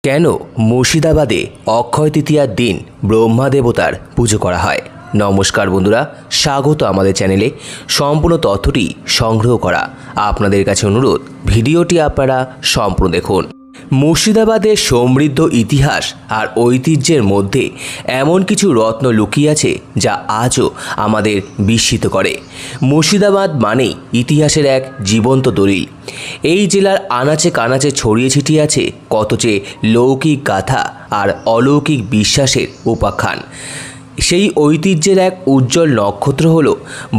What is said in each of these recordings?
কেন মুর্শিদাবাদে অক্ষয় তৃতীয়ার দিন ব্রহ্মা দেবতার পুজো করা হয়? নমস্কার বন্ধুরা, স্বাগত আমাদের চ্যানেলে। সম্পূর্ণ তথ্যটি সংগ্রহ করা আপনাদের কাছে অনুরোধ, ভিডিওটি আপনারা সম্পূর্ণ দেখুন। মুর্শিদাবাদের সমৃদ্ধ ইতিহাস আর ঐতিহ্যের মধ্যে এমন কিছু রত্ন লুকিয়ে আছে যা আজও আমাদের বিস্মিত করে। মুর্শিদাবাদ মানেই ইতিহাসের এক জীবন্ত দলিল। এই জেলার আনাচে কানাচে ছড়িয়ে ছিটিয়ে আছে কত যে লৌকিক গাথা আর অলৌকিক বিশ্বাসের উপাখ্যান। সেই ঐতিহ্যের এক উজ্জ্বল নক্ষত্র হল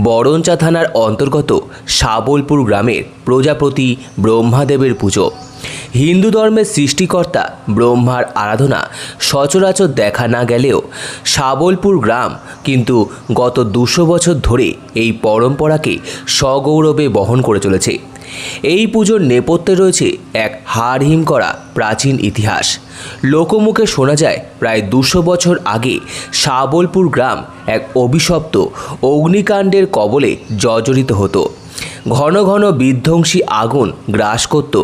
বরঞ্চা থানার অন্তর্গত শাবলপুর গ্রামের প্রজাপতি ব্রহ্মাদেবের পুজো। হিন্দু ধর্মের সৃষ্টিকর্তা ব্রহ্মার আরাধনা সচরাচর দেখা না গেলেও শাবলপুর গ্রাম কিন্তু গত 200 বছর ধরে এই পরম্পরাকে সগৌরবে বহন করে চলেছে। এই পুজোর নেপথ্যে রয়েছে এক হাড়হিম করা প্রাচীন ইতিহাস। লোকমুখে শোনা যায় প্রায় 200 বছর আগে শাবলপুর গ্রাম এক অভিশপ্ত অগ্নিকাণ্ডের কবলে জর্জরিত হতো। ঘন ঘন বিধ্বংসী আগুন গ্রাস করত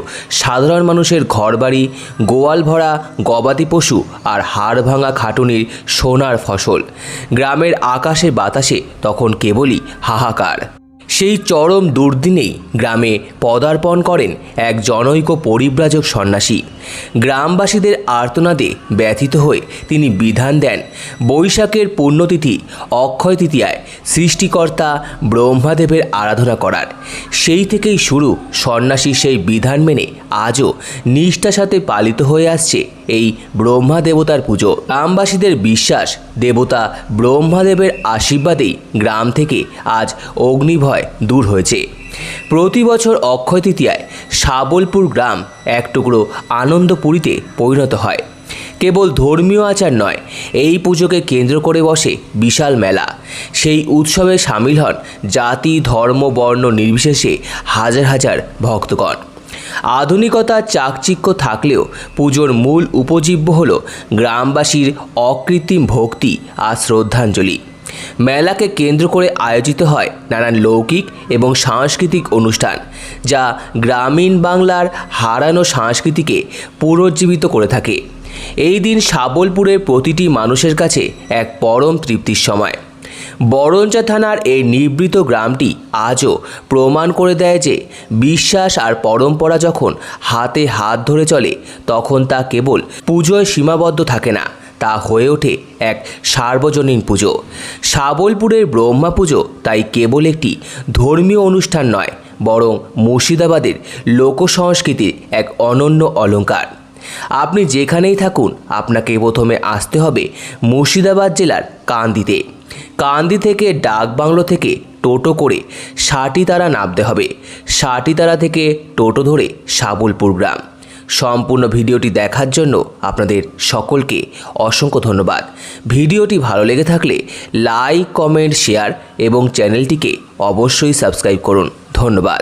সাধারণ মানুষের ঘরবাড়ি, গোয়াল ভরা গবাদি পশু আর হাড় ভাঙা খাটুনির সোনার ফসল। গ্রামের আকাশে বাতাসে তখন কেবলই হাহাকার। সেই চরম দুর্দিনেই গ্রামে পদার্পণ করেন এক জনৈক পরিব্রাজক সন্ন্যাসী। গ্রামবাসীদের আর্তনাদে ব্যথিত হয়ে তিনি বিধান দেন বৈশাখের পুণ্যতিথি অক্ষয় তৃতীয়ায় সৃষ্টিকর্তা ব্রহ্মাদেবের আরাধনা করার। সেই থেকেই শুরু সন্ন্যাসীর সেই বিধান মেনে আজও নিষ্ঠার সাথে পালিত হয়ে আসছে এই ব্রহ্মা দেবতার পুজো। গ্রামবাসীদের বিশ্বাস, দেবতা ব্রহ্মাদেবের আশীর্বাদেই গ্রাম থেকে আজ অগ্নিভয় দূর হয়েছে। প্রতি বছর অক্ষয় তৃতীয়ায় শাবলপুর গ্রাম এক টুকরো আনন্দপুরীতে পরিণত হয়। কেবল ধর্মীয় আচার নয়, এই পুজোকে কেন্দ্র করে বসে বিশাল মেলা। সেই উৎসবে সামিল হন জাতি, ধর্ম, বর্ণ নির্বিশেষে হাজার হাজার ভক্তগণ। আধুনিকতার চাকচিক্য থাকলেও পুজোর মূল উপজীব্য হল গ্রামবাসীর অকৃত্রিম ভক্তি আর শ্রদ্ধাঞ্জলি। মেলাকে কেন্দ্র করে আয়োজিত হয় নানান লৌকিক এবং সাংস্কৃতিক অনুষ্ঠান, যা গ্রামীণ বাংলার হারানো সংস্কৃতিকে পুনর্জীবিত করে থাকে। এই দিন শাবলপুরের প্রতিটি মানুষের কাছে এক পরম তৃপ্তির সময়। বরঞ্চা থানার এই নিভৃত গ্রামটি আজও প্রমাণ করে দেয় যে বিশ্বাস আর পরম্পরা যখন হাতে হাত ধরে চলে, তখন তা কেবল পুজোয় সীমাবদ্ধ থাকে না, তা হয়ে ওঠে এক সার্বজনীন পুজো। শাবলপুরের ব্রহ্মা পুজো তাই কেবল একটি ধর্মীয় অনুষ্ঠান নয়, বরং মুর্শিদাবাদের লোকসংস্কৃতির এক অনন্য অলংকার। আপনি যেখানেই থাকুন, আপনাকে প্রথমে আসতে হবে মুর্শিদাবাদ জেলার কান্দিতে। কান্দি থেকে ডাকবাংলো থেকে টোটো করে সাটিতারা নামতে হবে। সাটিতারা থেকে টোটো ধরে শাবলপুর গ্রাম। সম্পূর্ণ ভিডিওটি দেখার জন্য আপনাদের সকলকে অসংখ্য ধন্যবাদ। ভিডিওটি ভালো লেগে থাকলে লাইক, কমেন্ট, শেয়ার এবং চ্যানেলটিকে অবশ্যই সাবস্ক্রাইব করুন। ধন্যবাদ।